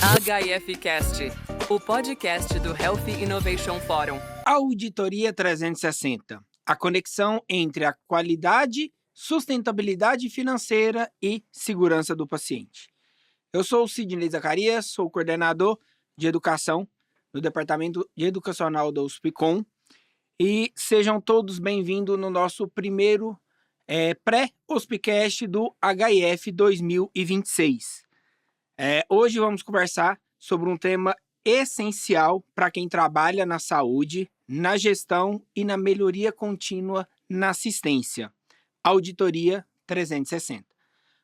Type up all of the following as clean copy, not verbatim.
HIFcast, o podcast do Health Innovation Forum. Auditoria 360, a conexão entre a qualidade, sustentabilidade financeira e segurança do paciente. Eu sou o Sidney Zacarias, sou coordenador de educação no Departamento Educacional da USPCOM e sejam todos bem-vindos no nosso primeiro pré-Hospicast do HIF 2026. Hoje vamos conversar sobre um tema essencial para quem trabalha na saúde, na gestão e na melhoria contínua na assistência. Auditoria 360.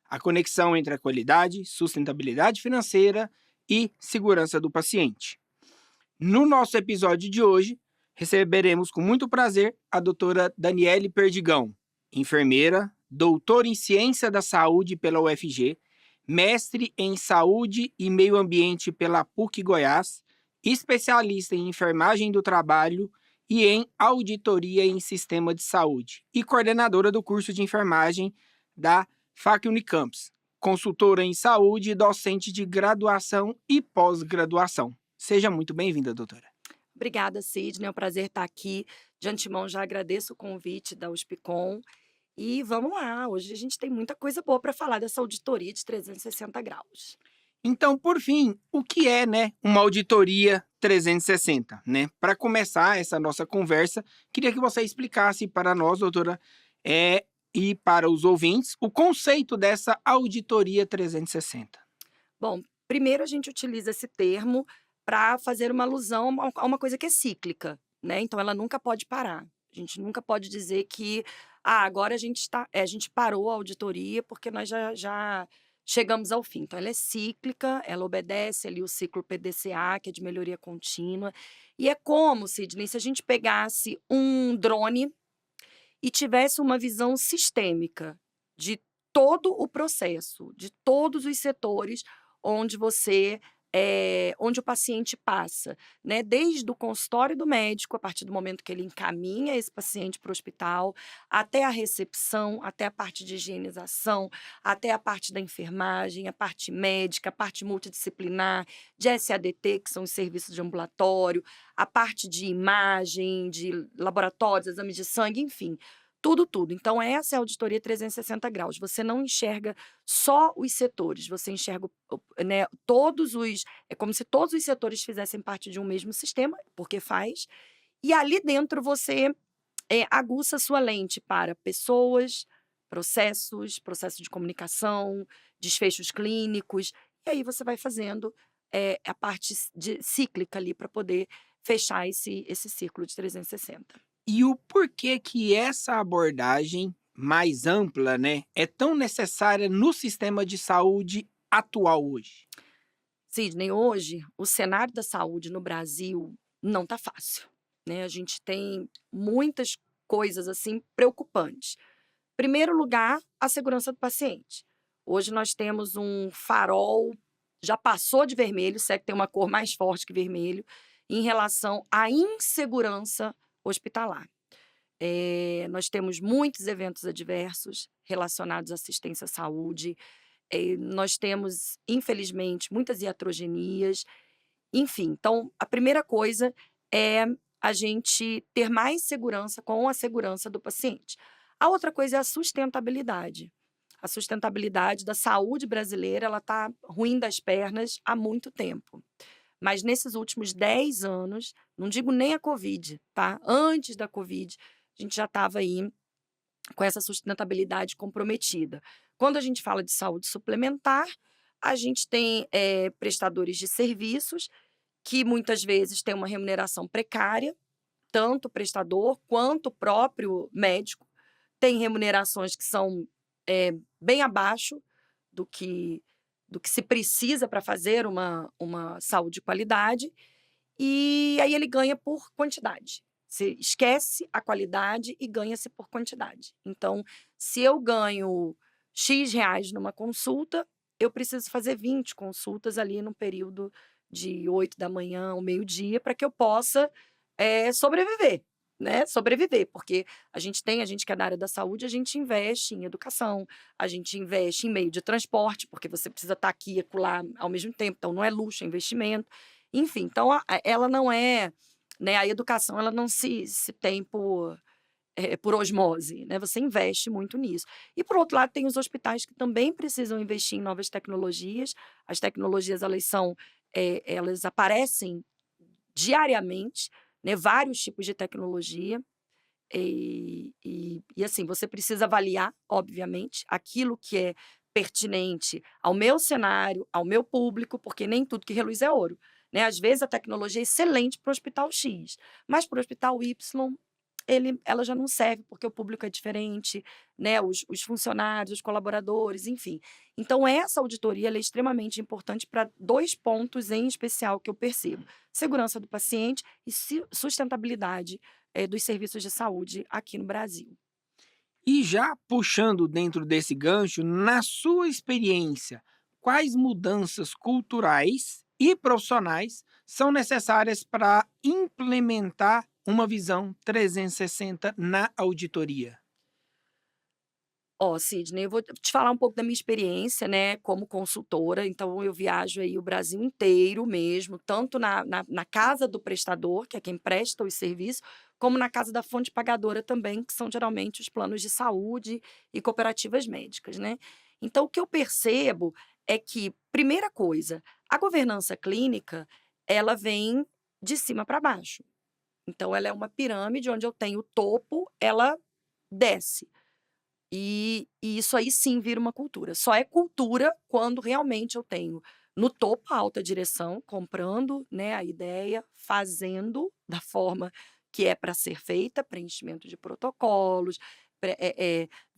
A conexão entre a qualidade, sustentabilidade financeira e segurança do paciente. No nosso episódio de hoje, receberemos com muito prazer a doutora Daniele Perdigão, enfermeira, doutora em Ciência da Saúde pela UFG, mestre em Saúde e Meio Ambiente pela PUC Goiás, especialista em enfermagem do trabalho e em auditoria em sistema de saúde e coordenadora do curso de enfermagem da FAC Unicamps, consultora em saúde e docente de graduação e pós-graduação. Seja muito bem-vinda, doutora. Obrigada, Sidney. É um prazer estar aqui. De antemão, já agradeço o convite da USPCOM. E vamos lá, hoje a gente tem muita coisa boa para falar dessa auditoria de 360 graus. Então, por fim, o que é, uma auditoria 360, Para começar essa nossa conversa, queria que você explicasse para nós, doutora, e para os ouvintes, o conceito dessa auditoria 360. Bom, primeiro a gente utiliza esse termo para fazer uma alusão a uma coisa que é cíclica, Então, ela nunca pode parar. A gente nunca pode dizer que agora a gente parou a auditoria porque nós já chegamos ao fim. Então, ela é cíclica, ela obedece ali o ciclo PDCA, que é de melhoria contínua. E é como, Sidney, se a gente pegasse um drone e tivesse uma visão sistêmica de todo o processo, de todos os setores onde onde o paciente passa, Desde o consultório do médico, a partir do momento que ele encaminha esse paciente para o hospital, até a recepção, até a parte de higienização, até a parte da enfermagem, a parte médica, a parte multidisciplinar, de SADT, que são os serviços de ambulatório, a parte de imagem, de laboratórios, exames de sangue, enfim. Tudo. Então, essa é a auditoria 360 graus. Você não enxerga só os setores, você enxerga todos os... É como se todos os setores fizessem parte de um mesmo sistema, porque faz. E ali dentro você aguça sua lente para pessoas, processo de comunicação, desfechos clínicos. E aí você vai fazendo a parte cíclica ali para poder fechar esse círculo de 360. E o porquê que essa abordagem mais ampla, é tão necessária no sistema de saúde atual hoje? Sidney, hoje o cenário da saúde no Brasil não está fácil, A gente tem muitas coisas assim preocupantes. Primeiro lugar, a segurança do paciente. Hoje nós temos um farol, já passou de vermelho, se é que tem uma cor mais forte que vermelho, em relação à insegurança hospitalar. Nós temos muitos eventos adversos relacionados à assistência à saúde, nós temos, infelizmente, muitas iatrogenias, enfim. Então, a primeira coisa é a gente ter mais segurança com a segurança do paciente. A outra coisa é a sustentabilidade. A sustentabilidade da saúde brasileira, ela está ruim das pernas há muito tempo. Mas nesses últimos 10 anos, não digo nem a Covid, tá? Antes da Covid, a gente já estava aí com essa sustentabilidade comprometida. Quando a gente fala de saúde suplementar, a gente tem prestadores de serviços que muitas vezes têm uma remuneração precária, tanto o prestador quanto o próprio médico. Tem remunerações que são bem abaixo do que se precisa para fazer uma saúde de qualidade, e aí ele ganha por quantidade. Você esquece a qualidade e ganha-se por quantidade. Então, se eu ganho X reais numa consulta, eu preciso fazer 20 consultas ali no período de 8 da manhã ao meio-dia para que eu possa sobreviver. né, sobreviver, porque a gente que é da área da saúde, a gente investe em educação, a gente investe em meio de transporte, porque você precisa estar aqui e acolá ao mesmo tempo, então não é luxo, é investimento. Enfim, então ela não é, né, a educação ela não se tem por osmose, né, você investe muito nisso. E por outro lado tem os hospitais que também precisam investir em novas tecnologias, as tecnologias elas aparecem diariamente, né, vários tipos de tecnologia, assim, você precisa avaliar, obviamente, aquilo que é pertinente ao meu cenário, ao meu público, porque nem tudo que reluz é ouro, né. Às vezes a tecnologia é excelente para o hospital X, mas para o hospital Y ela já não serve, porque o público é diferente, né, os funcionários, os colaboradores, enfim. Então essa auditoria ela é extremamente importante para 2 pontos em especial que eu percebo: segurança do paciente e sustentabilidade, dos serviços de saúde aqui no Brasil. E já puxando dentro desse gancho, na sua experiência, quais mudanças culturais e profissionais são necessárias para implementar uma visão 360 na auditoria? Ó, Sidney, eu vou te falar um pouco da minha experiência, né, como consultora. Então eu viajo aí o Brasil inteiro mesmo, tanto na casa do prestador, que é quem presta os serviços, como na casa da fonte pagadora também, que são geralmente os planos de saúde e cooperativas médicas, né. Então o que eu percebo é que, primeira coisa, a governança clínica, ela vem de cima para baixo. Então ela é uma pirâmide onde eu tenho o topo, ela desce. E isso aí sim vira uma cultura. Só é cultura quando realmente eu tenho no topo a alta direção comprando, né, a ideia, fazendo da forma que é para ser feita, preenchimento de protocolos,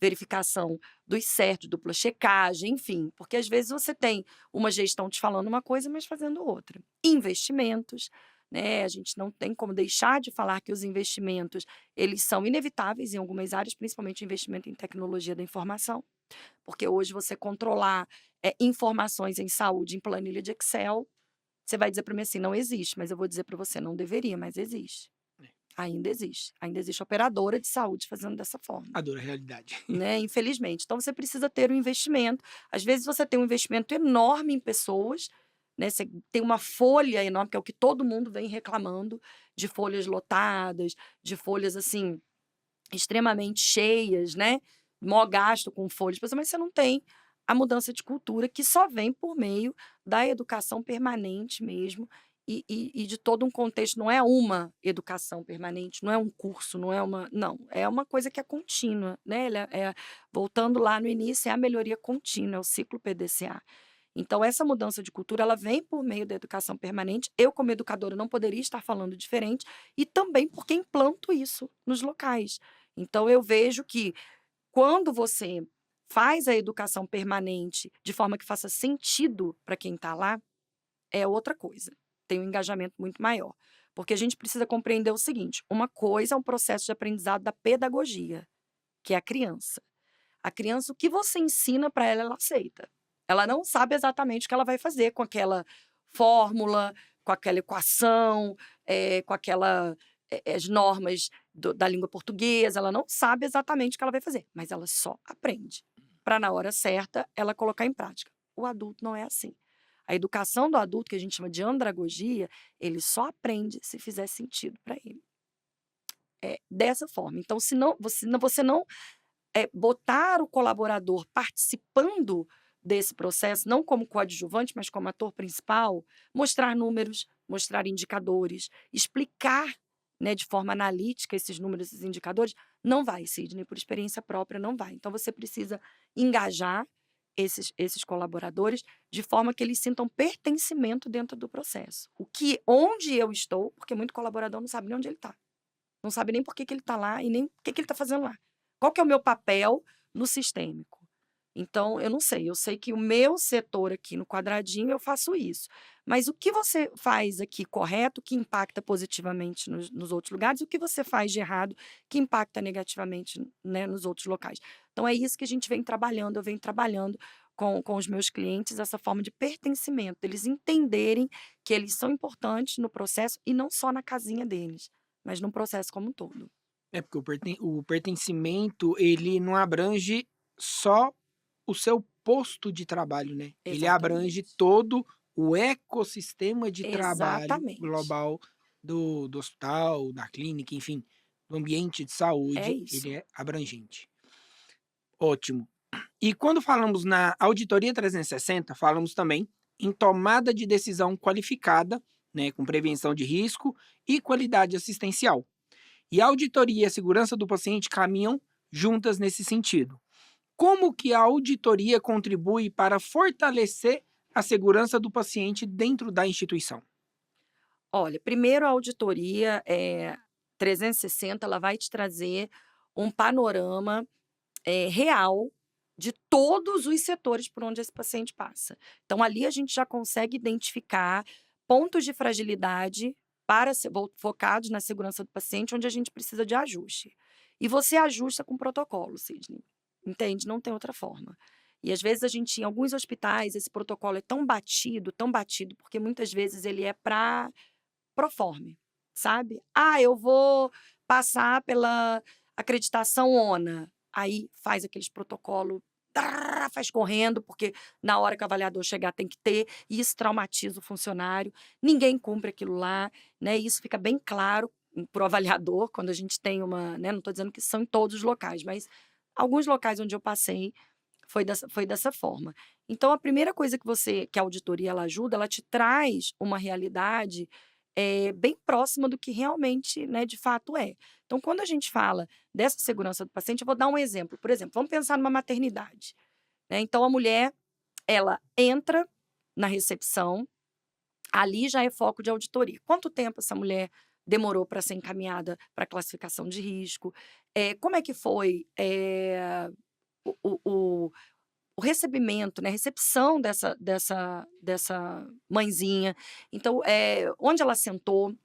verificação dos certos, dupla checagem, enfim, porque às vezes você tem uma gestão te falando uma coisa, mas fazendo outra. Investimentos, né, a gente não tem como deixar de falar que os investimentos eles são inevitáveis em algumas áreas, principalmente investimento em tecnologia da informação, porque hoje você controlar, informações em saúde em planilha de Excel, você vai dizer para mim assim: "Não existe", mas eu vou dizer para você: "Não deveria, mas existe". Ainda existe. Ainda existe operadora de saúde fazendo dessa forma, A dura realidade. né, infelizmente. Então você precisa ter um investimento. Às vezes você tem um investimento enorme em pessoas, né, você tem uma folha enorme, que é o que todo mundo vem reclamando, de folhas lotadas, de folhas, assim, extremamente cheias, né, maior gasto com folhas, mas você não tem a mudança de cultura que só vem por meio da educação permanente mesmo e de todo um contexto. Não é uma educação permanente, não é um curso, não, é uma coisa que é contínua, né, voltando lá no início, é a melhoria contínua, é o ciclo PDCA. Então essa mudança de cultura, ela vem por meio da educação permanente. Eu, como educadora, não poderia estar falando diferente, e também porque implanto isso nos locais. Então eu vejo que quando você faz a educação permanente de forma que faça sentido para quem está lá, é outra coisa, tem um engajamento muito maior. Porque a gente precisa compreender o seguinte: uma coisa é um processo de aprendizado da pedagogia, que é a criança. A criança, o que você ensina para ela, ela aceita. Ela não sabe exatamente o que ela vai fazer com aquela fórmula, com aquela equação, com as normas da língua portuguesa, ela não sabe exatamente o que ela vai fazer, mas ela só aprende, para na hora certa ela colocar em prática. O adulto não é assim. A educação do adulto, que a gente chama de andragogia, ele só aprende se fizer sentido para ele. É dessa forma. Então, se não, você não botar o colaborador participando desse processo, não como coadjuvante, mas como ator principal, mostrar números, mostrar indicadores, explicar, né, de forma analítica esses números, esses indicadores, não vai, Sidney, por experiência própria, não vai. Então você precisa engajar esses colaboradores de forma que eles sintam pertencimento dentro do processo. Onde eu estou, porque muito colaborador não sabe nem onde ele está. Não sabe nem por que ele está lá e nem o que ele está fazendo lá. Qual que é o meu papel no sistêmico? Então, eu não sei. Eu sei que o meu setor aqui no quadradinho eu faço isso. Mas o que você faz aqui correto, que impacta positivamente nos outros lugares, e o que você faz de errado, que impacta negativamente, né, nos outros locais. Então, é isso que a gente vem trabalhando. Eu venho trabalhando com os meus clientes, essa forma de pertencimento, eles entenderem que eles são importantes no processo e não só na casinha deles, mas no processo como um todo. É porque o pertencimento, ele não abrange só o seu posto de trabalho, né? Ele abrange Exatamente. todo o ecossistema de trabalho Exatamente. global do hospital, da clínica, enfim, do ambiente de É saúde, ele isso. é abrangente. Ótimo. E quando falamos na auditoria 360, falamos também em tomada de decisão qualificada, né, com prevenção de risco e qualidade assistencial. E a auditoria e a segurança do paciente caminham juntas nesse sentido. Como que a auditoria contribui para fortalecer a segurança do paciente dentro da instituição? Olha, primeiro a auditoria, 360, ela vai te trazer um panorama, real de todos os setores por onde esse paciente passa. Então ali a gente já consegue identificar pontos de fragilidade para focados na segurança do paciente, onde a gente precisa de ajuste. E você ajusta com protocolo, Sidney, entende? Não tem outra forma. E às vezes a gente, em alguns hospitais, esse protocolo é tão batido, porque muitas vezes ele é para proforme, sabe. "Ah, eu vou passar pela acreditação ONA", aí faz aqueles protocolo, faz correndo, porque na hora que o avaliador chegar tem que ter, e isso traumatiza o funcionário, ninguém cumpre aquilo lá, né, e isso fica bem claro para o avaliador quando a gente tem uma, né, não estou dizendo que são em todos os locais, mas alguns locais onde eu passei foi dessa forma. Então a primeira coisa que a auditoria ela ajuda, ela te traz uma realidade, bem próxima do que realmente, né, de fato é. Então quando a gente fala dessa segurança do paciente, eu vou dar um exemplo, por exemplo, vamos pensar numa maternidade, né, então a mulher, ela entra na recepção, ali já é foco de auditoria. Quanto tempo essa mulher demorou para ser encaminhada para classificação de risco? Como é que foi, o o o o recebimento, né, a recepção dessa mãezinha. Então, onde ela sentou,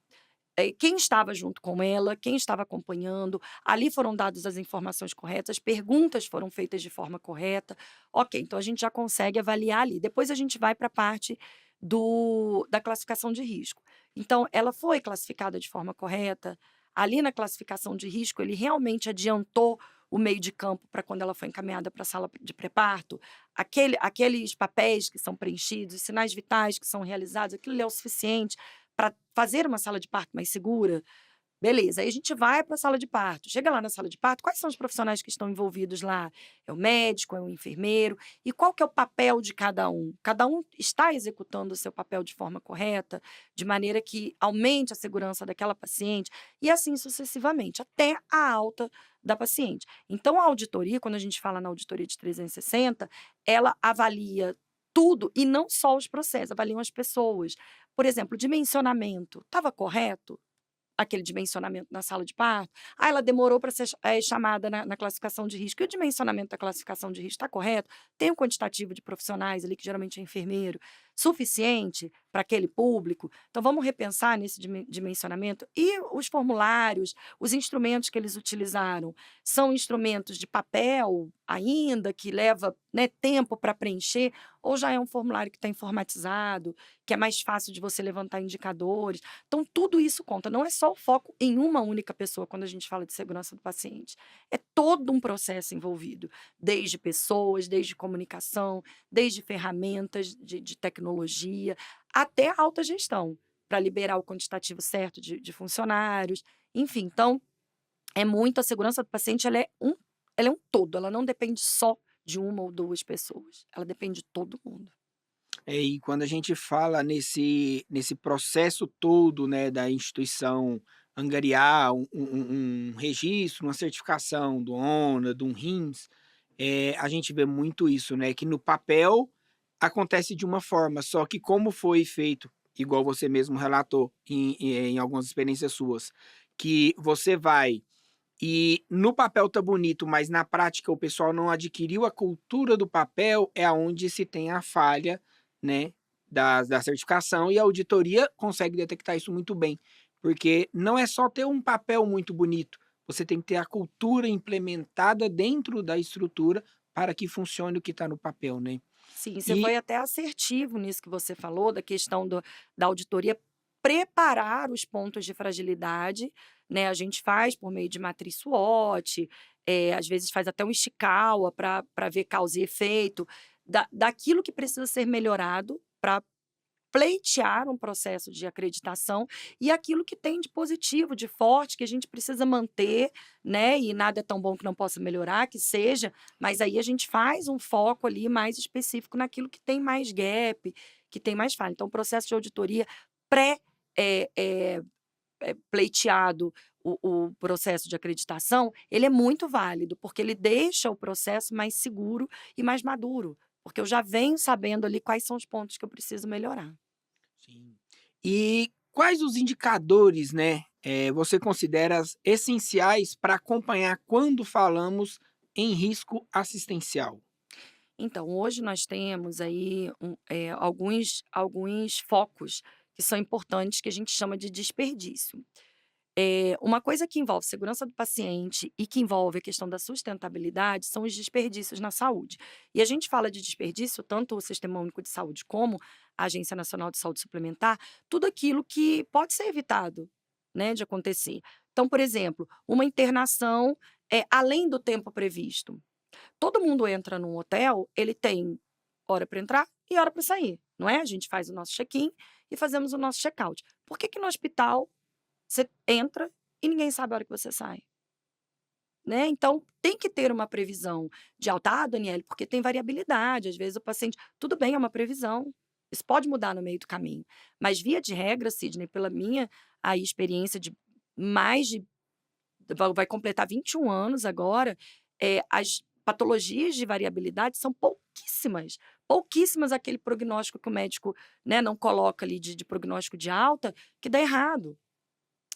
quem estava junto com ela, quem estava acompanhando, ali foram dadas as informações corretas, as perguntas foram feitas de forma correta. Ok, então a gente já consegue avaliar ali. Depois a gente vai para a parte da classificação de risco. Então, ela foi classificada de forma correta. Ali na classificação de risco, ele realmente adiantou o meio de campo para quando ela foi encaminhada para a sala de pré-parto. Aqueles papéis que são preenchidos, os sinais vitais que são realizados, aquilo ali é o suficiente para fazer uma sala de parto mais segura? Beleza, aí a gente vai para a sala de parto. Chega lá na sala de parto, quais são os profissionais que estão envolvidos lá? É o médico, é o enfermeiro? E qual que é o papel de cada um? Cada um está executando o seu papel de forma correta, de maneira que aumente a segurança daquela paciente, e assim sucessivamente, até a alta da paciente. Então, a auditoria, quando a gente fala na auditoria de 360, ela avalia tudo e não só os processos, avaliam as pessoas. Por exemplo, dimensionamento, estava correto? Aquele dimensionamento na sala de parto. Ah, ela demorou para ser chamada na classificação de risco. E o dimensionamento da classificação de risco está correto? Tem um quantitativo de profissionais ali, que geralmente é enfermeiro, suficiente para aquele público? Então vamos repensar nesse dimensionamento. E os formulários, os instrumentos que eles utilizaram, são instrumentos de papel ainda, que leva, né, tempo para preencher, ou já é um formulário que está informatizado, que é mais fácil de você levantar indicadores? Então, tudo isso conta. Não é só o foco em uma única pessoa quando a gente fala de segurança do paciente. É todo um processo envolvido, desde pessoas, desde comunicação, desde ferramentas de tecnologia, até a alta gestão, para liberar o quantitativo certo de funcionários. Enfim, então, é muito a segurança do paciente, ela é um todo, ela não depende só de uma ou duas pessoas, ela depende de todo mundo. E quando a gente fala nesse processo todo, né, da instituição angariar um registro, uma certificação do ONA, do RIMS, a gente vê muito isso, né, que no papel acontece de uma forma, só que como foi feito, igual você mesmo relatou em algumas experiências suas, que você vai e no papel tá bonito, mas na prática o pessoal não adquiriu a cultura do papel, é aonde se tem a falha, né, da certificação, e a auditoria consegue detectar isso muito bem, porque não é só ter um papel muito bonito, você tem que ter a cultura implementada dentro da estrutura para que funcione o que está no papel, né. Sim, você E foi até assertivo nisso que você falou, da questão da auditoria preparar os pontos de fragilidade, né? A gente faz por meio de matriz SWOT, às vezes faz até um Ishikawa para ver causa e efeito, daquilo que precisa ser melhorado para pleitear um processo de acreditação e aquilo que tem de positivo, de forte, que a gente precisa manter, né? E nada é tão bom que não possa melhorar, que seja, mas aí a gente faz um foco ali mais específico naquilo que tem mais gap, que tem mais falha. Então, o processo de auditoria pré eh eh pleiteado, o processo de acreditação, ele é muito válido, porque ele deixa o processo mais seguro e mais maduro, porque eu já venho sabendo ali quais são os pontos que eu preciso melhorar. Sim. E quais os indicadores, né, você considera essenciais para acompanhar quando falamos em risco assistencial? Então, hoje nós temos aí alguns focos que são importantes, que a gente chama de desperdício. Uma coisa que envolve segurança do paciente e que envolve a questão da sustentabilidade são os desperdícios na saúde. E a gente fala de desperdício, tanto o Sistema Único de Saúde como a Agência Nacional de Saúde Suplementar, tudo aquilo que pode ser evitado, né, de acontecer. Então, por exemplo, uma internação além do tempo previsto. Todo mundo entra num hotel, ele tem hora para entrar e hora para sair, não é? A gente faz o nosso check-in e fazemos o nosso check-out. Por que que no hospital você entra e ninguém sabe a hora que você sai, né? Então, tem que ter uma previsão de alta. Ah, Daniele, porque tem variabilidade, às vezes o paciente tudo bem, é uma previsão, isso pode mudar no meio do caminho, mas via de regra, Sidney, pela minha aí experiência de mais de vai completar 21 anos agora, as patologias de variabilidade são pouquíssimas, pouquíssimas aquele prognóstico que o médico, né, não coloca ali de prognóstico de alta, que dá errado.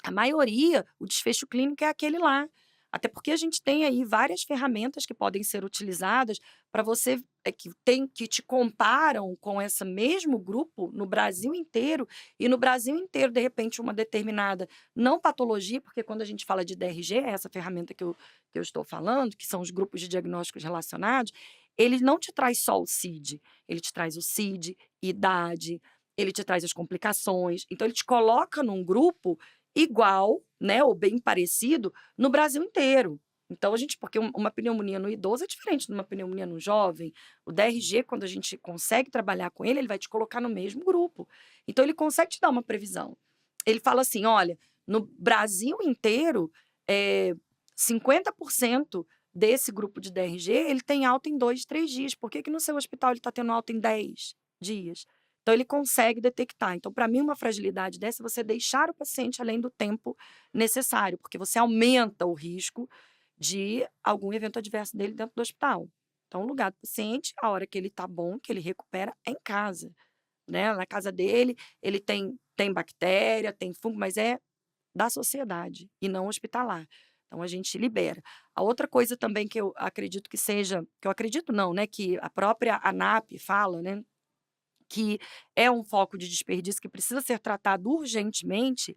A maioria, o desfecho clínico é aquele lá. Até porque a gente tem aí várias ferramentas que podem ser utilizadas para você que te comparam com esse mesmo grupo no Brasil inteiro, e no Brasil inteiro, de repente, uma determinada não patologia, porque quando a gente fala de DRG, é essa ferramenta que eu estou falando, que são os grupos de diagnósticos relacionados, ele não te traz só o CID, ele te traz o CID, idade, ele te traz as complicações. Então, ele te coloca num grupo igual, né, ou bem parecido no Brasil inteiro. Então porque uma pneumonia no idoso é diferente de uma pneumonia no jovem. O DRG, quando a gente consegue trabalhar com ele vai te colocar no mesmo grupo. Então ele consegue te dar uma previsão. Ele fala assim: olha, no Brasil inteiro, 50% desse grupo de DRG, ele tem alta em 2, 3 dias. Por que que no seu hospital ele está tendo alta em 10 dias? Então, ele consegue detectar. Então, para mim, uma fragilidade dessa é você deixar o paciente além do tempo necessário, porque você aumenta o risco de algum evento adverso dele dentro do hospital. Então, o lugar do paciente, a hora que ele está bom, que ele recupera, é em casa, né? Na casa dele, ele tem bactéria, tem fungo, mas é da sociedade e não hospitalar. Então, a gente libera. A outra coisa também que eu acredito que seja, que eu acredito não, né? Que a própria ANAP fala, né? Que é um foco de desperdício que precisa ser tratado urgentemente,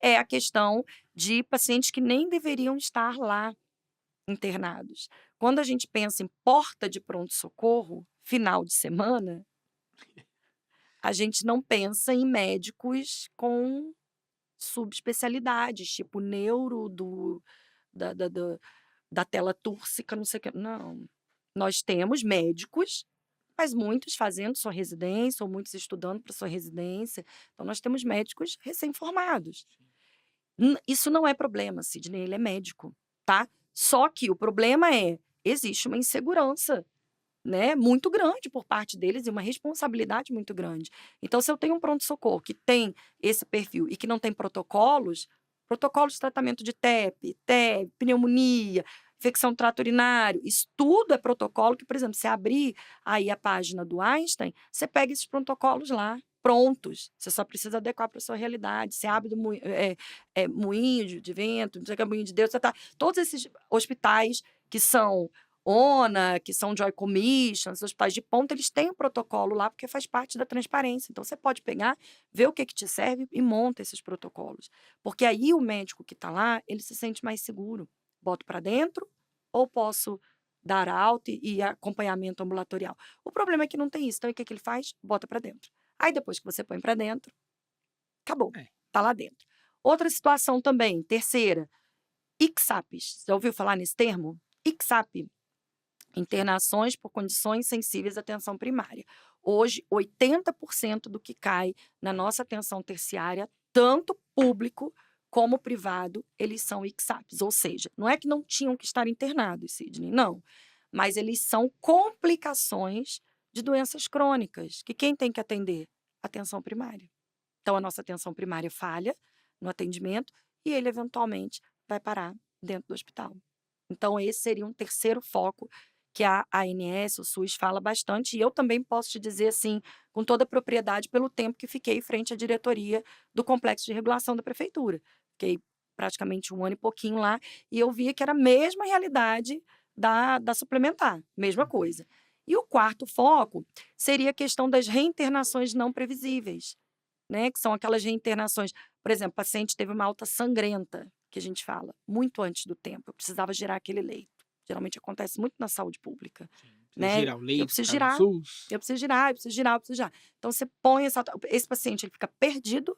é a questão de pacientes que nem deveriam estar lá internados. Quando a gente pensa em porta de pronto-socorro, final de semana, a gente não pensa em médicos com subespecialidades, tipo neuro da, da, da, da tela túrcica, não sei o que. Não. Nós temos médicos, mas muitos fazendo sua residência ou muitos estudando para sua residência. Então, nós temos médicos recém-formados. Isso não é problema, Sidney, ele é médico, tá? Só que o problema existe uma insegurança, né, muito grande por parte deles e uma responsabilidade muito grande. Então, se eu tenho um pronto-socorro que tem esse perfil e que não tem protocolos de tratamento de TEP, pneumonia, infecção do trato urinário, isso tudo é protocolo que, por exemplo, se abrir aí a página do Einstein, você pega esses protocolos lá, prontos. Você só precisa adequar para a sua realidade. Você abre do moinho de vento, não sei o que é moinho de Deus, todos esses hospitais que são ONA, que são Joy Commission, os hospitais de ponta, eles têm um protocolo lá porque faz parte da transparência. Então, você pode pegar, ver o que te serve e monta esses protocolos. Porque aí o médico que está lá, ele se sente mais seguro. Boto para dentro ou posso dar alta e acompanhamento ambulatorial? O problema é que não tem isso. Então, o que ele faz? Bota para dentro. Aí, depois que você põe para dentro, Acabou, É. tá lá dentro. Outra situação também, terceira, ICSAPs. Já ouviu falar nesse termo? ICSAP, internações por condições sensíveis à atenção primária. Hoje, 80% do que cai na nossa atenção terciária, tanto público como privado, eles são ICSAPs. Ou seja, não é que não tinham que estar internados, Sidney, não. Mas eles são complicações de doenças crônicas, que quem tem que atender? Atenção primária. Então, a nossa atenção primária falha no atendimento e ele, eventualmente, vai parar dentro do hospital. Então, esse seria um terceiro foco que a ANS, o SUS, fala bastante. E eu também posso te dizer, assim, com toda a propriedade, pelo tempo que fiquei frente à diretoria do Complexo de Regulação da Prefeitura. Fiquei praticamente 1 ano e pouquinho lá e eu via que era a mesma realidade da suplementar, mesma coisa. E o quarto foco seria a questão das reinternações não previsíveis, né? Que são aquelas reinternações. Por exemplo, o paciente teve uma alta sangrenta, que a gente fala, muito antes do tempo. Eu precisava girar aquele leito. Geralmente acontece muito na saúde pública, né? Girar o Eu leito, preciso ficar no girar, SUS. eu preciso girar, eu preciso girar, eu preciso girar. Então você põe esse paciente, ele fica perdido,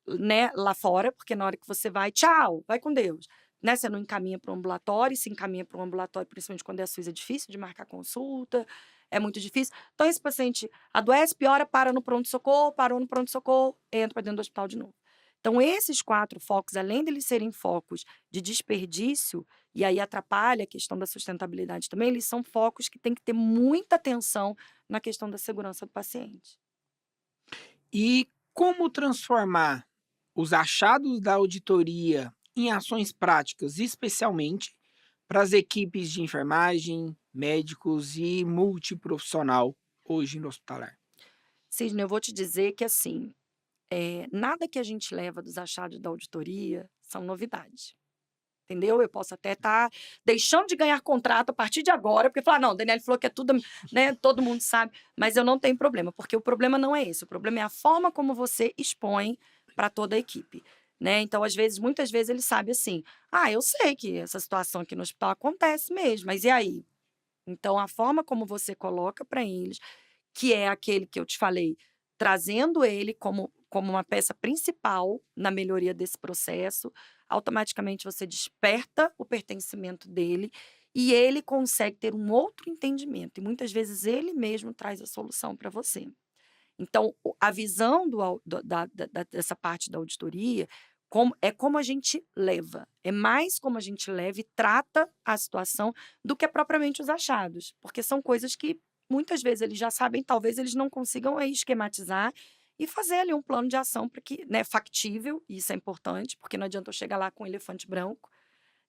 né, lá fora, porque na hora que você vai, tchau, vai com Deus. Né, você não encaminha para um ambulatório, se encaminha para um ambulatório, principalmente quando é SUS, é difícil de marcar consulta, é muito difícil. Então, esse paciente adoece, piora, para no pronto-socorro, parou no pronto-socorro, entra para dentro do hospital de novo. Então, esses 4 focos, além deles serem focos de desperdício, e aí atrapalha a questão da sustentabilidade também, eles são focos que tem que ter muita atenção na questão da segurança do paciente. E como transformar os achados da auditoria em ações práticas, especialmente para as equipes de enfermagem, médicos e multiprofissional hoje no hospitalar? Sidney, eu vou te dizer que, assim, nada que a gente leva dos achados da auditoria são novidades. Entendeu? Eu posso até estar deixando de ganhar contrato a partir de agora, porque falar, não, a Daniele falou que é tudo, né, todo mundo sabe, mas eu não tenho problema, porque o problema não é esse, o problema é a forma como você expõe para toda a equipe, né? Então, muitas vezes ele sabe assim, eu sei que essa situação aqui no hospital acontece mesmo, mas e aí? Então, a forma como você coloca para eles, que é aquele que eu te falei, trazendo ele como uma peça principal na melhoria desse processo, automaticamente você desperta o pertencimento dele e ele consegue ter um outro entendimento. E muitas vezes ele mesmo traz a solução para você. Então, a visão dessa parte da auditoria é como a gente leva. É mais como a gente leva e trata a situação do que propriamente os achados. Porque são coisas que muitas vezes eles já sabem, talvez eles não consigam aí esquematizar e fazer ali um plano de ação para que, né, factível, e isso é importante, porque não adianta eu chegar lá com um elefante branco,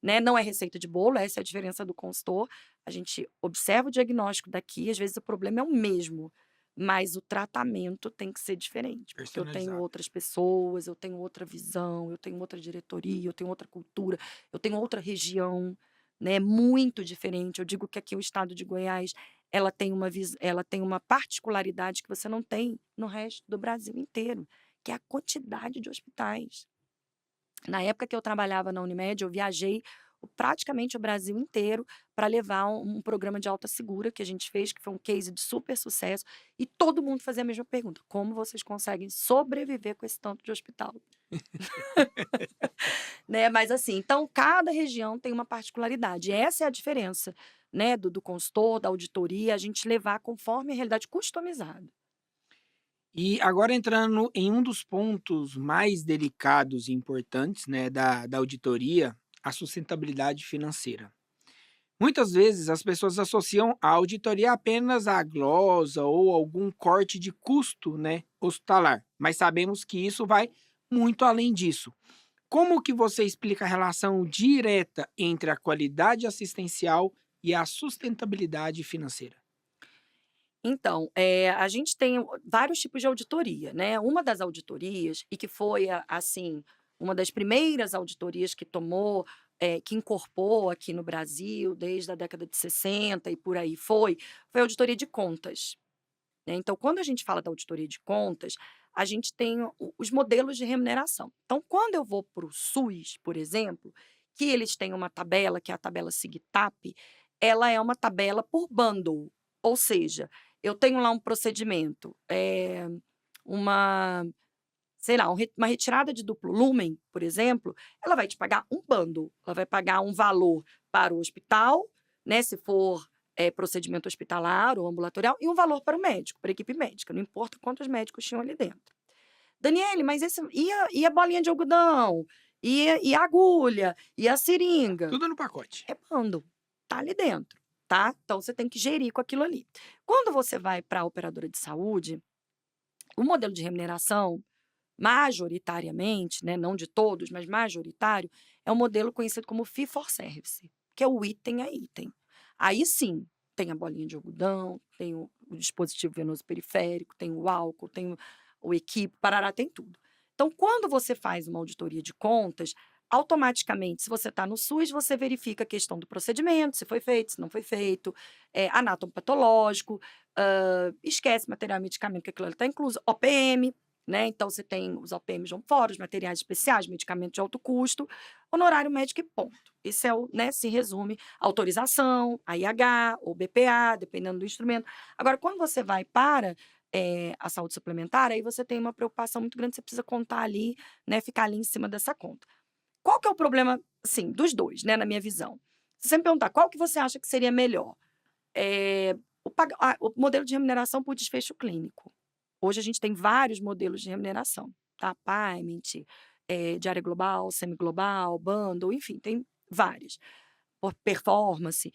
né? Não é receita de bolo, essa é a diferença do consultor. A gente observa o diagnóstico daqui, às vezes o problema é o mesmo, mas o tratamento tem que ser diferente, porque eu tenho Personalizado. outras pessoas, eu tenho outra visão, eu tenho outra diretoria, eu tenho outra cultura, eu tenho outra região, né? Muito diferente. Eu digo que aqui o estado de Goiás, ela tem uma particularidade que você não tem no resto do Brasil inteiro, que é a quantidade de hospitais. Na época que eu trabalhava na Unimed, eu viajei praticamente o Brasil inteiro para levar um programa de alta segura que a gente fez, que foi um case de super sucesso, e todo mundo fazia a mesma pergunta: como vocês conseguem sobreviver com esse tanto de hospital? Né? Mas assim, então cada região tem uma particularidade. Essa é a diferença, né, do consultor, da auditoria, a gente levar conforme a realidade customizada. E agora entrando em um dos pontos mais delicados e importantes, né, da auditoria, a sustentabilidade financeira. Muitas vezes as pessoas associam a auditoria apenas à glosa ou algum corte de custo, né, hospitalar, mas sabemos que isso vai muito além disso. Como que você explica a relação direta entre a qualidade assistencial e a sustentabilidade financeira? Então, a gente tem vários tipos de auditoria, né. Uma das auditorias, e que foi assim, uma das primeiras auditorias que que incorporou aqui no Brasil desde a década de 60 e por aí foi a auditoria de contas, né. Então, quando a gente fala da auditoria de contas, a gente tem os modelos de remuneração. Então, quando eu vou para o SUS, por exemplo, que eles têm uma tabela, que é a tabela SIGTAP, ela é uma tabela por bundle, ou seja, eu tenho lá um procedimento, uma sei lá, uma retirada de duplo lúmen, por exemplo, ela vai te pagar um bundle, ela vai pagar um valor para o hospital, né, se for procedimento hospitalar ou ambulatorial, e um valor para o médico, para a equipe médica, não importa quantos médicos tinham ali dentro. Daniele, mas e a bolinha de algodão? E a agulha? E a seringa? Tudo no pacote. É bundle, tá ali dentro, tá? Então você tem que gerir com aquilo ali. Quando você vai para a operadora de saúde, o modelo de remuneração, majoritariamente, né, não de todos, mas majoritário, é um modelo conhecido como fee for service, que é o item a item. Aí sim, tem a bolinha de algodão, tem o dispositivo venoso periférico, tem o álcool, tem o equipe, parará, tem tudo. Então, quando você faz uma auditoria de contas, automaticamente, se você está no SUS, você verifica a questão do procedimento, se foi feito, se não foi feito, anatomopatológico, esquece material e medicamento, que aquilo está incluso, OPM, né? Então, você tem os OPMs vão fora, os materiais especiais, medicamentos de alto custo, honorário médico e ponto. Esse é o, né, se resume, autorização, a IH ou BPA, dependendo do instrumento. Agora, quando você vai para a saúde suplementar, aí você tem uma preocupação muito grande, você precisa contar ali, né, ficar ali em cima dessa conta. Qual que é o problema, assim, dos dois, né, na minha visão? Se você me perguntar qual que você acha que seria melhor, o modelo de remuneração por desfecho clínico. Hoje a gente tem vários modelos de remuneração, tá? Payment, diária global, semi-global, bundle, enfim, tem vários. Por performance.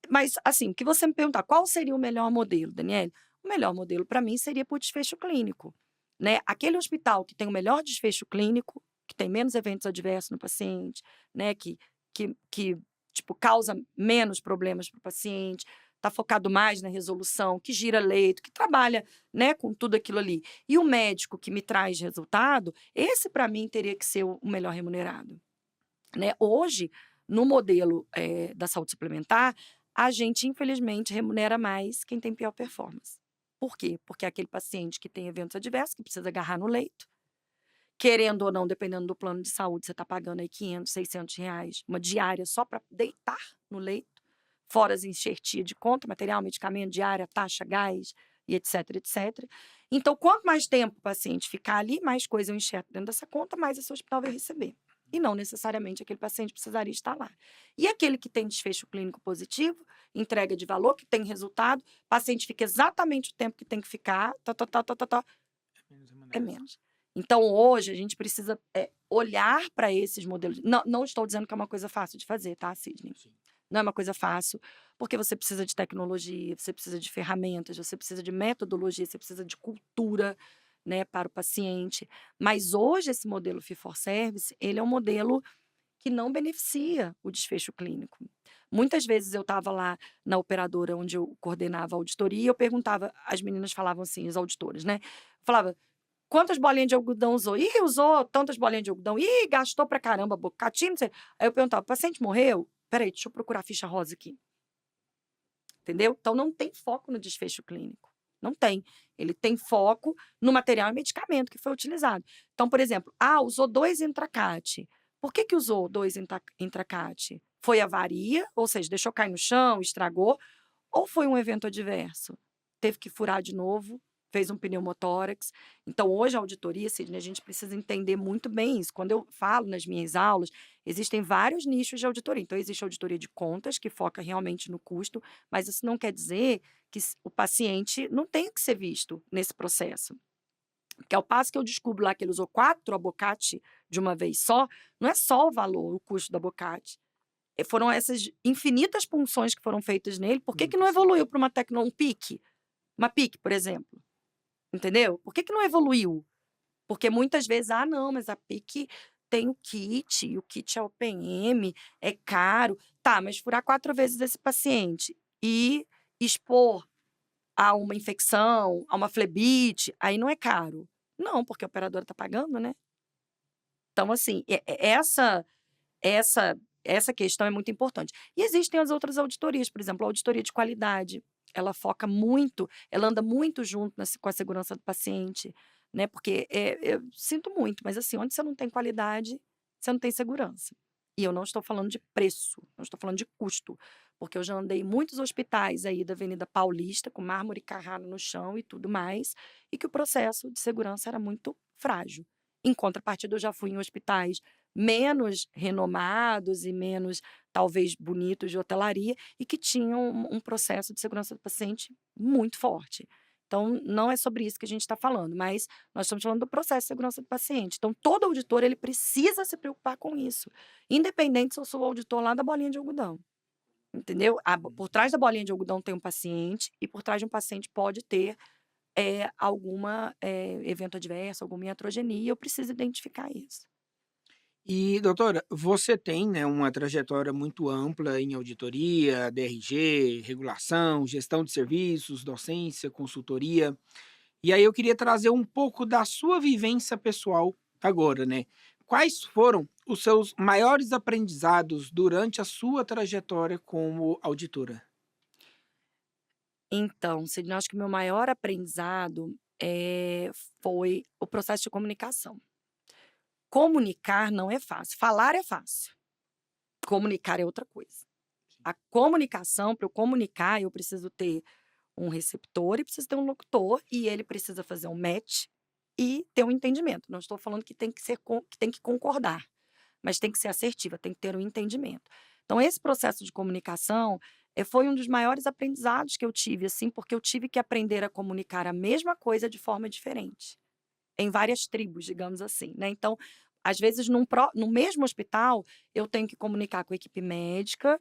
Mas, assim, o que você me perguntar, qual seria o melhor modelo, Daniele? O melhor modelo, para mim, seria por desfecho clínico, né? Aquele hospital que tem o melhor desfecho clínico, que tem menos eventos adversos no paciente, né? Que tipo, causa menos problemas para o paciente, está focado mais na resolução, que gira leito, que trabalha, né, com tudo aquilo ali. E o médico que me traz resultado, esse, para mim, teria que ser o melhor remunerado, né? Hoje, no modelo da saúde suplementar, a gente, infelizmente, remunera mais quem tem pior performance. Por quê? Porque é aquele paciente que tem eventos adversos, que precisa agarrar no leito, querendo ou não, dependendo do plano de saúde, você está pagando aí 500, 600 reais, uma diária só para deitar no leito, fora as enxertia de conta, material, medicamento, diária, taxa, gás, e etc, etc. Então, quanto mais tempo o paciente ficar ali, mais coisa eu enxerto dentro dessa conta, mais esse hospital vai receber. E não necessariamente aquele paciente precisaria estar lá. E aquele que tem desfecho clínico positivo, entrega de valor, que tem resultado, o paciente fica exatamente o tempo que tem que ficar, é menos. Então, hoje, a gente precisa olhar para esses modelos. Não estou dizendo que é uma coisa fácil de fazer, tá, Sidney? Sim. Não é uma coisa fácil, porque você precisa de tecnologia, você precisa de ferramentas, você precisa de metodologia, você precisa de cultura, né, para o paciente. Mas hoje, esse modelo Fee for Service, ele é um modelo que não beneficia o desfecho clínico. Muitas vezes eu estava lá na operadora onde eu coordenava a auditoria e eu perguntava, as meninas falavam assim, os auditores, né? Falava, quantas bolinhas de algodão usou? Ih, usou tantas bolinhas de algodão. Ih, gastou pra caramba, bocatinho, não sei. Aí eu perguntava, o paciente morreu? Peraí, deixa eu procurar a ficha rosa aqui. Entendeu? Então, não tem foco no desfecho clínico. Não tem. Ele tem foco no material e medicamento que foi utilizado. Então, por exemplo, usou 2 intracate. Por que usou 2 intracate? Foi avaria, ou seja, deixou cair no chão, estragou, ou foi um evento adverso? Teve que furar de novo, fez um pneumotórax. Então, hoje, a auditoria, Sidney, a gente precisa entender muito bem isso. Quando eu falo nas minhas aulas, existem vários nichos de auditoria. Então, existe a auditoria de contas, que foca realmente no custo, mas isso não quer dizer que o paciente não tenha que ser visto nesse processo. Porque ao passo que eu descubro lá que ele usou 4 abocate de uma vez só, não é só o valor, o custo do abocate. Foram essas infinitas punções que foram feitas nele. Por que não evoluiu para uma tecnologia, um PIC? Uma PIC, por exemplo. Entendeu? Por que não evoluiu? Porque muitas vezes, não, mas a PIC tem o kit é OPM, é caro. Tá, mas furar 4 vezes esse paciente e expor a uma infecção, a uma flebite, aí não é caro. Não, porque a operadora está pagando, né? Então, assim, essa questão é muito importante. E existem as outras auditorias, por exemplo, a auditoria de qualidade. Ela foca muito, ela anda muito junto com a segurança do paciente, né? Porque eu sinto muito, mas assim, onde você não tem qualidade, você não tem segurança. E eu não estou falando de preço, não estou falando de custo. porque eu já andei em muitos hospitais aí da Avenida Paulista, com mármore Carrara no chão e tudo mais, e que o processo de segurança era muito frágil. Em contrapartida, eu já fui em hospitais menos renomados e menos, talvez, bonitos de hotelaria, e que tinham um processo de segurança do paciente muito forte. Então, não é sobre isso que a gente está falando, mas nós estamos falando do processo de segurança do paciente. Então, todo auditor ele precisa se preocupar com isso, independente se eu sou o auditor lá da bolinha de algodão. Entendeu? Por trás da bolinha de algodão tem um paciente, e por trás de um paciente pode ter alguma evento adverso, alguma iatrogenia, eu preciso identificar isso. E, doutora, você tem, né, uma trajetória muito ampla em auditoria, DRG, regulação, gestão de serviços, docência, consultoria. E aí eu queria trazer um pouco da sua vivência pessoal agora, né? Quais foram os seus maiores aprendizados durante a sua trajetória como auditora? Então, Sidney, eu acho que o meu maior aprendizado foi o processo de comunicação. Comunicar não é fácil, falar é fácil, comunicar é outra coisa. A comunicação, para eu comunicar, eu preciso ter um receptor e preciso ter um locutor, e ele precisa fazer um match e ter um entendimento. Não estou falando que tem que ser que tem que concordar, mas tem que ser assertiva, tem que ter um entendimento. Então, esse processo de comunicação foi um dos maiores aprendizados que eu tive, assim, porque eu tive que aprender a comunicar a mesma coisa de forma diferente, em várias tribos, digamos assim, né? Então, às vezes, no mesmo hospital, eu tenho que comunicar com a equipe médica,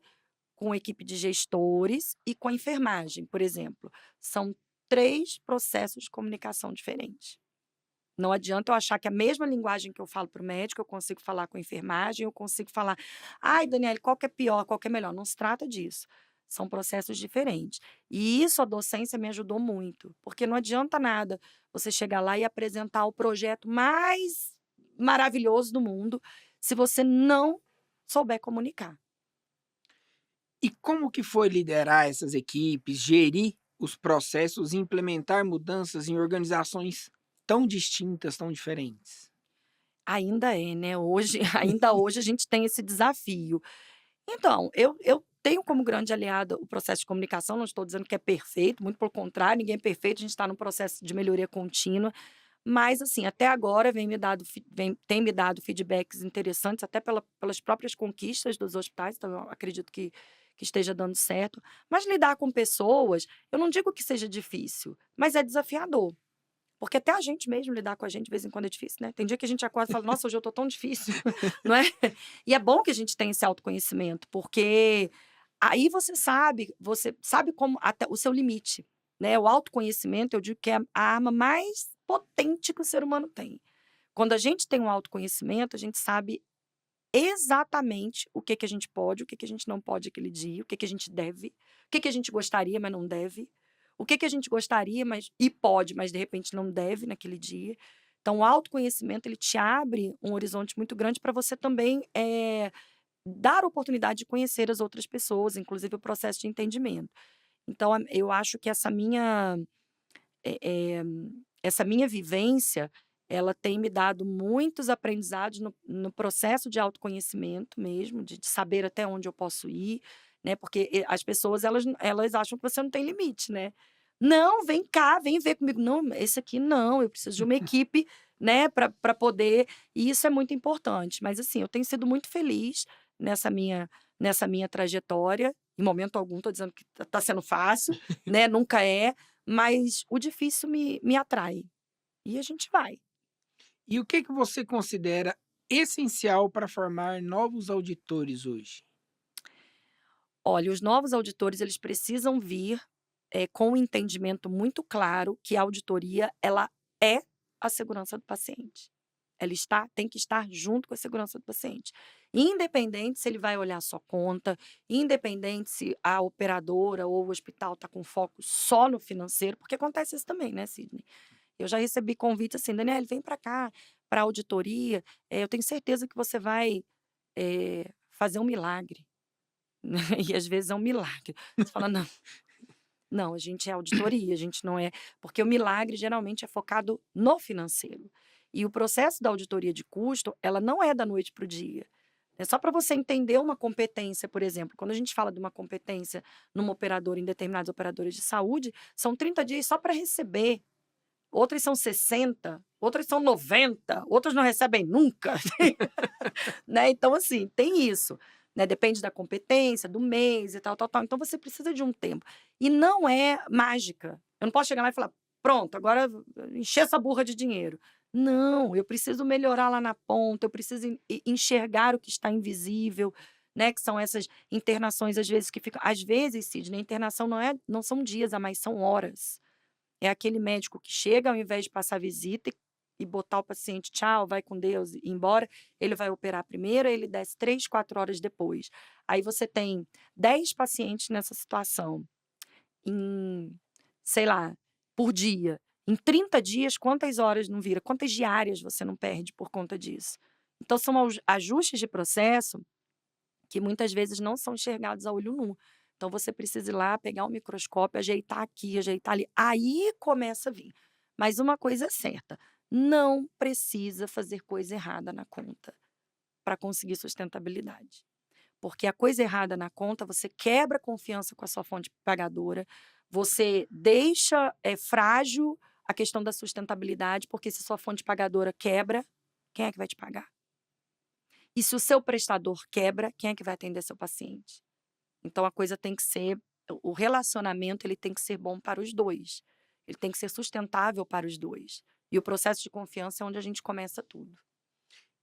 com a equipe de gestores e com a enfermagem, por exemplo. São 3 processos de comunicação diferentes. Não adianta eu achar que a mesma linguagem que eu falo para o médico, eu consigo falar com a enfermagem, eu consigo falar: "Ai, Daniele, qual que é pior, qual que é melhor?". Não se trata disso. São processos diferentes. E isso a docência me ajudou muito, porque não adianta nada você chegar lá e apresentar o projeto mais maravilhoso do mundo, se você não souber comunicar. E como que foi liderar essas equipes, gerir os processos e implementar mudanças em organizações tão distintas, tão diferentes? Ainda é, né, hoje ainda hoje a gente tem esse desafio. Então, eu tenho como grande aliada o processo de comunicação, não estou dizendo que é perfeito, muito pelo contrário, ninguém é perfeito, a gente está num processo de melhoria contínua, mas assim, até agora tem me dado feedbacks interessantes, até pelas próprias conquistas dos hospitais, então eu acredito que esteja dando certo. Mas lidar com pessoas, eu não digo que seja difícil, mas é desafiador. Porque até a gente mesmo lidar com a gente de vez em quando é difícil, né. Tem dia que a gente acorda e fala: "Nossa, hoje eu tô tão difícil", não é. E é bom que a gente tenha esse autoconhecimento, porque aí você sabe como até o seu limite, né. O autoconhecimento, eu digo que é a arma mais potente que o ser humano tem. Quando a gente tem um autoconhecimento, a gente sabe exatamente o que que a gente pode, o que que a gente não pode aquele dia, o que que a gente deve, o que que a gente gostaria, mas não deve, o que que a gente gostaria, mas e pode, mas de repente não deve naquele dia. Então, o autoconhecimento ele te abre um horizonte muito grande para você também dar oportunidade de conhecer as outras pessoas, inclusive o processo de entendimento. Então, eu acho que eh eh, essa minha vivência, ela tem me dado muitos aprendizados no processo de autoconhecimento mesmo, de saber até onde eu posso ir, né, porque as pessoas elas acham que você não tem limite, né. "Não, vem cá, vem ver comigo". "Não, esse aqui não, eu preciso de uma equipe, né, para poder", e isso é muito importante. Mas assim, eu tenho sido muito feliz nessa minha trajetória, em momento algum estou dizendo que tá sendo fácil, né, nunca é, mas o difícil me atrai, e a gente vai. E o que que você considera essencial para formar novos auditores hoje? Olha, os novos auditores, eles precisam vir, com um entendimento muito claro que a auditoria, ela é a segurança do paciente. Ela tem que estar junto com a segurança do paciente. Independente se ele vai olhar só conta, independente se a operadora ou o hospital está com foco só no financeiro, porque acontece isso também, né, Sidney? Eu já recebi convite assim: "Daniele, vem para cá, para auditoria, eu tenho certeza que você vai, fazer um milagre". E às vezes é um milagre. Você fala: "Não, não, a gente é auditoria, a gente não é", porque o milagre geralmente é focado no financeiro. E o processo da auditoria de custo, ela não é da noite para o dia. É só para você entender uma competência, por exemplo. Quando a gente fala de uma competência numa operadora, em determinados operadores de saúde, são 30 dias só para receber. Outras são 60, outras são 90, outras não recebem nunca. Né? Então, assim, tem isso. Né? Depende da competência, do mês e tal, tal, tal. Então, você precisa de um tempo. E não é mágica. Eu não posso chegar lá e falar, pronto, agora encher essa burra de dinheiro. Não, eu preciso melhorar lá na ponta, eu preciso enxergar o que está invisível, né? Que são essas internações, às vezes, que ficam. Às vezes, Sidney, a internação não são dias a mais, são horas. É aquele médico que chega, ao invés de passar visita e botar o paciente, tchau, vai com Deus, e ir embora, ele vai operar primeiro, ele desce 3, 4 horas depois. Aí você tem 10 pacientes nessa situação, em, sei lá, por dia. Em 30 dias, quantas horas não vira? Quantas diárias você não perde por conta disso? Então, são ajustes de processo que muitas vezes não são enxergados a olho nu. Então, você precisa ir lá, pegar o microscópio, ajeitar aqui, ajeitar ali. Aí começa a vir. Mas uma coisa é certa: não precisa fazer coisa errada na conta para conseguir sustentabilidade. Porque a coisa errada na conta, você quebra a confiança com a sua fonte pagadora, você deixa frágil a questão da sustentabilidade, porque se sua fonte pagadora quebra, quem é que vai te pagar? E se o seu prestador quebra, quem é que vai atender seu paciente? Então a coisa tem que ser, o relacionamento ele tem que ser bom para os dois. Ele tem que ser sustentável para os dois. E o processo de confiança é onde a gente começa tudo.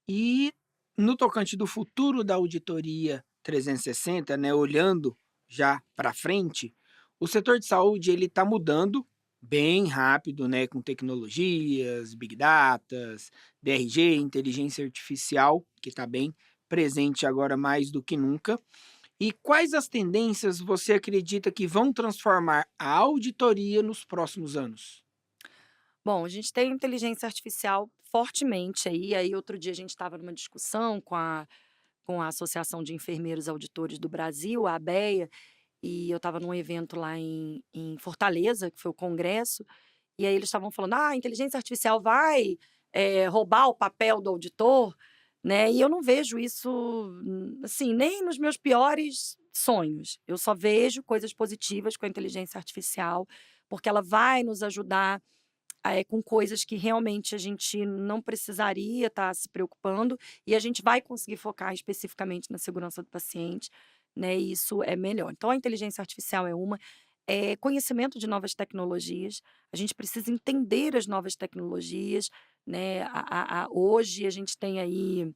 E no tocante do futuro da auditoria 360, né, olhando já para frente, o setor de saúde ele está mudando bem rápido, né, com tecnologias, big datas, DRG, inteligência artificial, que está bem presente agora mais do que nunca. E quais as tendências você acredita que vão transformar a auditoria nos próximos anos? Bom, a gente tem inteligência artificial fortemente aí. Aí outro dia a gente estava numa discussão com a Associação de Enfermeiros Auditores do Brasil, a ABEA, e eu estava num evento lá em Fortaleza, que foi o congresso, e aí eles estavam falando: a inteligência artificial vai roubar o papel do auditor, né? E eu não vejo isso, assim, nem nos meus piores sonhos. Eu só vejo coisas positivas com a inteligência artificial, porque ela vai nos ajudar com coisas que realmente a gente não precisaria estar se preocupando, e a gente vai conseguir focar especificamente na segurança do paciente, né? E isso é melhor. Então, a inteligência artificial é uma, conhecimento de novas tecnologias, a gente precisa entender as novas tecnologias, né? Hoje a gente tem aí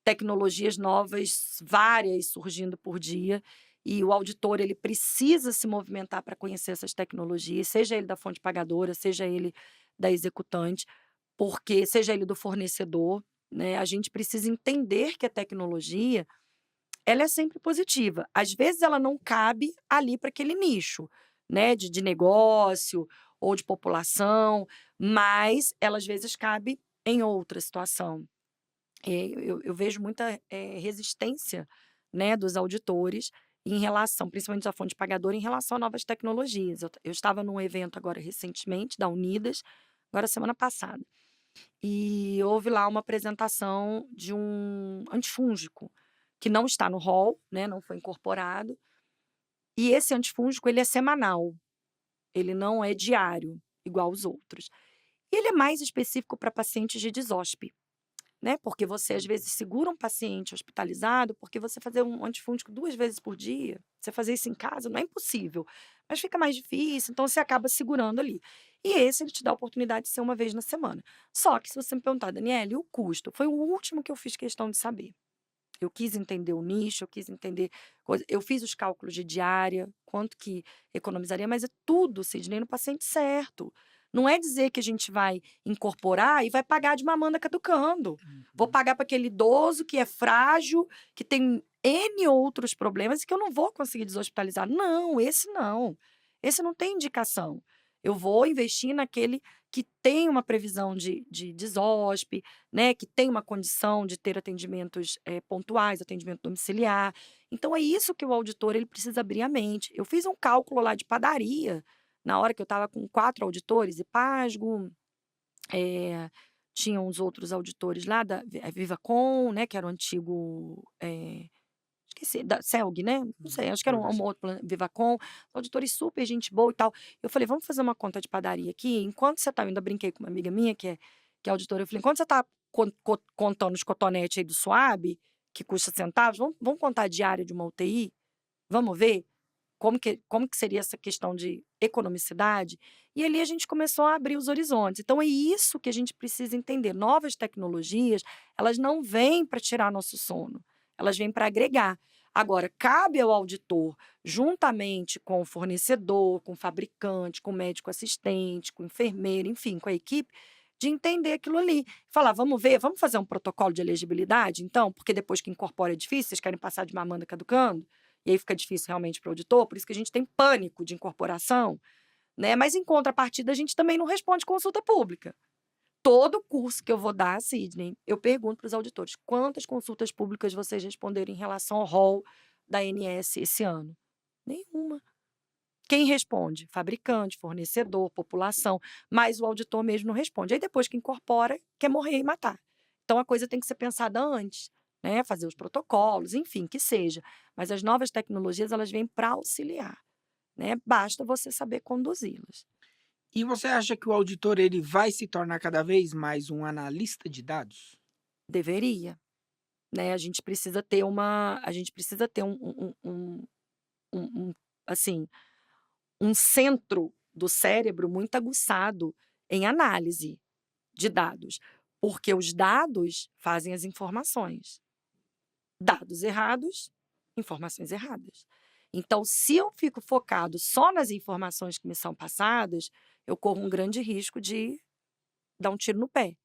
tecnologias novas, várias surgindo por dia, e o auditor ele precisa se movimentar para conhecer essas tecnologias, seja ele da fonte pagadora, seja ele da executante, porque seja ele do fornecedor, né? A gente precisa entender que a tecnologia ela é sempre positiva. Às vezes ela não cabe ali para aquele nicho, né? De negócio ou de população, mas ela às vezes cabe em outra situação. Eu vejo muita resistência, né, dos auditores em relação, principalmente da fonte pagadora, em relação a novas tecnologias. Eu estava num evento agora recentemente, da Unidas, agora semana passada, e houve lá uma apresentação de um antifúngico, que não está no rol, né, não foi incorporado, e esse antifúngico ele é semanal, ele não é diário, igual os outros. E ele é mais específico para pacientes de desospe, né, porque você às vezes segura um paciente hospitalizado, porque você fazer um antifúngico 2 vezes por dia, você fazer isso em casa não é impossível, mas fica mais difícil, então você acaba segurando ali. E esse ele te dá a oportunidade de ser uma vez na semana. Só que se você me perguntar: "Daniele, o custo?", foi o último que eu fiz questão de saber. Eu quis entender o nicho, eu quis entender coisa, eu fiz os cálculos de diária, quanto que economizaria, mas é tudo, Sidney, no paciente certo. Não é dizer que a gente vai incorporar e vai pagar de mamanda caducando. Vou Uhum. pagar para aquele idoso que é frágil, que tem N outros problemas e que eu não vou conseguir deshospitalizar. Não, esse não. Esse não tem indicação. Eu vou investir naquele que tem uma previsão de desospe, né, que tem uma condição de ter atendimentos pontuais, atendimento domiciliar. Então é isso que o auditor ele precisa abrir a mente. Eu fiz um cálculo lá de padaria, na hora que eu estava com 4 auditores, e Pasgo, tinham os outros auditores lá da Vivacom, né, que era o antigo, esqueci, da Celg, né, não sei, acho que era um outro Vivacom, auditores super gente boa e tal. Eu falei: "Vamos fazer uma conta de padaria aqui, enquanto você tá", eu ainda brinquei com uma amiga minha que é auditora, eu falei: "Enquanto você tá contando os cotonetes aí do Suab, que custa centavos, vamos contar a diária de uma UTI? Vamos ver como que seria essa questão de economicidade?" E ali a gente começou a abrir os horizontes. Então é isso que a gente precisa entender. Novas tecnologias, elas não vêm para tirar nosso sono, elas vêm para agregar. Agora, cabe ao auditor, juntamente com o fornecedor, com o fabricante, com o médico assistente, com o enfermeiro, enfim, com a equipe, de entender aquilo ali. Falar: "Vamos ver, vamos fazer um protocolo de elegibilidade, então? Porque depois que incorpora é difícil, vocês querem passar de mamanda caducando?" E aí fica difícil realmente para o auditor, por isso que a gente tem pânico de incorporação, né? Mas em contrapartida, a gente também não responde consulta pública. Todo curso que eu vou dar, Sidney, eu pergunto para os auditores: quantas consultas públicas vocês responderam em relação ao rol da ANS esse ano? Nenhuma. Quem responde? Fabricante, fornecedor, população, mas o auditor mesmo não responde. Aí depois que incorpora, quer morrer e matar. Então a coisa tem que ser pensada antes, né? Fazer os protocolos, enfim, que seja. Mas as novas tecnologias, elas vêm para auxiliar, né? Basta você saber conduzi-las. E você acha que o auditor ele vai se tornar cada vez mais um analista de dados? Deveria, né? A gente precisa ter um, assim, um centro do cérebro muito aguçado em análise de dados, porque os dados fazem as informações. Dados errados, informações erradas. Então, se eu fico focado só nas informações que me são passadas, eu corro um grande risco de dar um tiro no pé,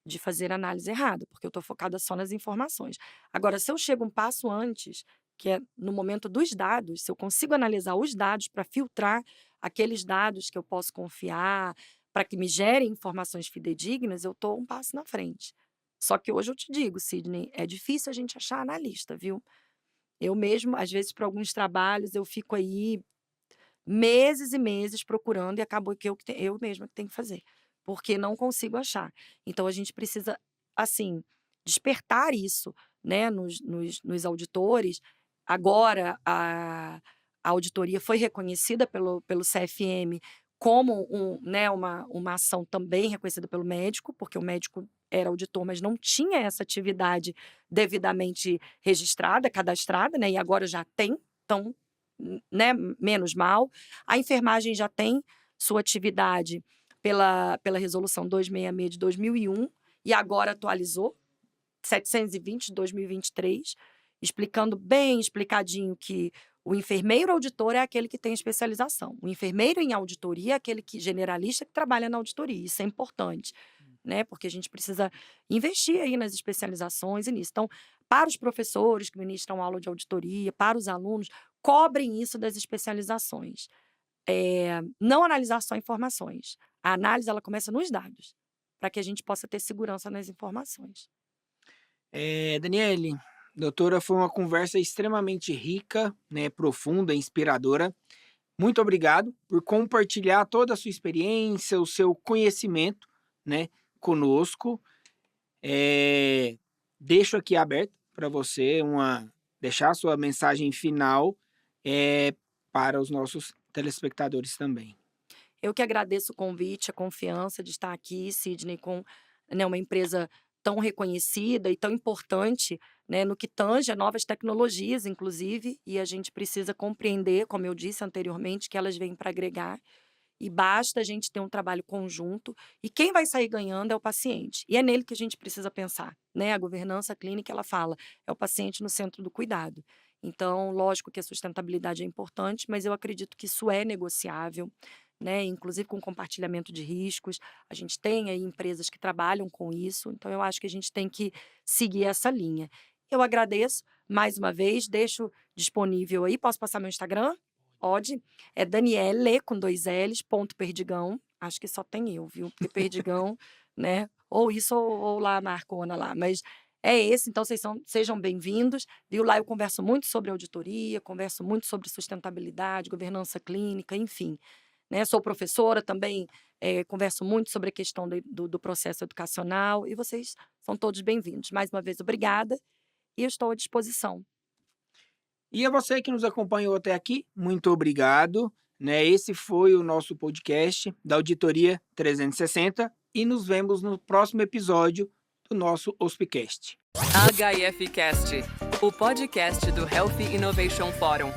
de fazer análise errada, porque eu estou focada só nas informações. Agora, se eu chego um passo antes, que é no momento dos dados, se eu consigo analisar os dados para filtrar aqueles dados que eu posso confiar, para que me gerem informações fidedignas, eu estou um passo na frente. Só que hoje eu te digo, Sidney, é difícil a gente achar analista, viu? Eu mesmo, às vezes, para alguns trabalhos, eu fico aí meses e meses procurando e acabou que eu mesma que tenho que fazer, porque não consigo achar. Então a gente precisa, assim, despertar isso, né, nos auditores. Agora a auditoria foi reconhecida pelo CFM como né, uma ação também reconhecida pelo médico, porque o médico era auditor, mas não tinha essa atividade devidamente registrada, cadastrada, né, e agora já tem, então, né, menos mal. A enfermagem já tem sua atividade pela resolução 266 de 2001 e agora atualizou, 720 de 2023, explicando bem explicadinho que o enfermeiro auditor é aquele que tem especialização. O enfermeiro em auditoria é aquele que generalista que trabalha na auditoria. Isso é importante, né? Porque a gente precisa investir aí nas especializações e nisso. Então, para os professores que ministram aula de auditoria, para os alunos, cobrem isso das especializações. Não analisar só informações. A análise ela começa nos dados, para que a gente possa ter segurança nas informações. Daniele, doutora, foi uma conversa extremamente rica, né, profunda, inspiradora. Muito obrigado por compartilhar toda a sua experiência, o seu conhecimento, né, conosco. Deixo aqui aberto para você deixar a sua mensagem final para os nossos telespectadores também. Eu que agradeço o convite, a confiança de estar aqui, Sidney, com, né, uma empresa tão reconhecida e tão importante, né, no que tange a novas tecnologias, inclusive, e a gente precisa compreender, como eu disse anteriormente, que elas vêm para agregar e basta a gente ter um trabalho conjunto e quem vai sair ganhando é o paciente. E é nele que a gente precisa pensar, né? A governança clínica, ela fala, é o paciente no centro do cuidado. Então, lógico que a sustentabilidade é importante, mas eu acredito que isso é negociável, né? Inclusive com compartilhamento de riscos. A gente tem aí empresas que trabalham com isso, então eu acho que a gente tem que seguir essa linha. Eu agradeço mais uma vez, deixo disponível aí, posso passar meu Instagram? Pode. É Daniele, com 2 L's, ponto Perdigão. Acho que só tem eu, viu? Porque Perdigão, né? Ou isso ou lá a Marcona lá. Mas é esse, então sejam bem-vindos. Viu? Lá eu converso muito sobre auditoria, converso muito sobre sustentabilidade, governança clínica, enfim. né? Sou professora também, converso muito sobre a questão do processo educacional e vocês são todos bem-vindos. Mais uma vez, obrigada e eu estou à disposição. E a você que nos acompanhou até aqui, muito obrigado. Né? Esse foi o nosso podcast da Auditoria 360 e nos vemos no próximo episódio do nosso Hospicast. HIFcast, o podcast do Health Innovation Forum.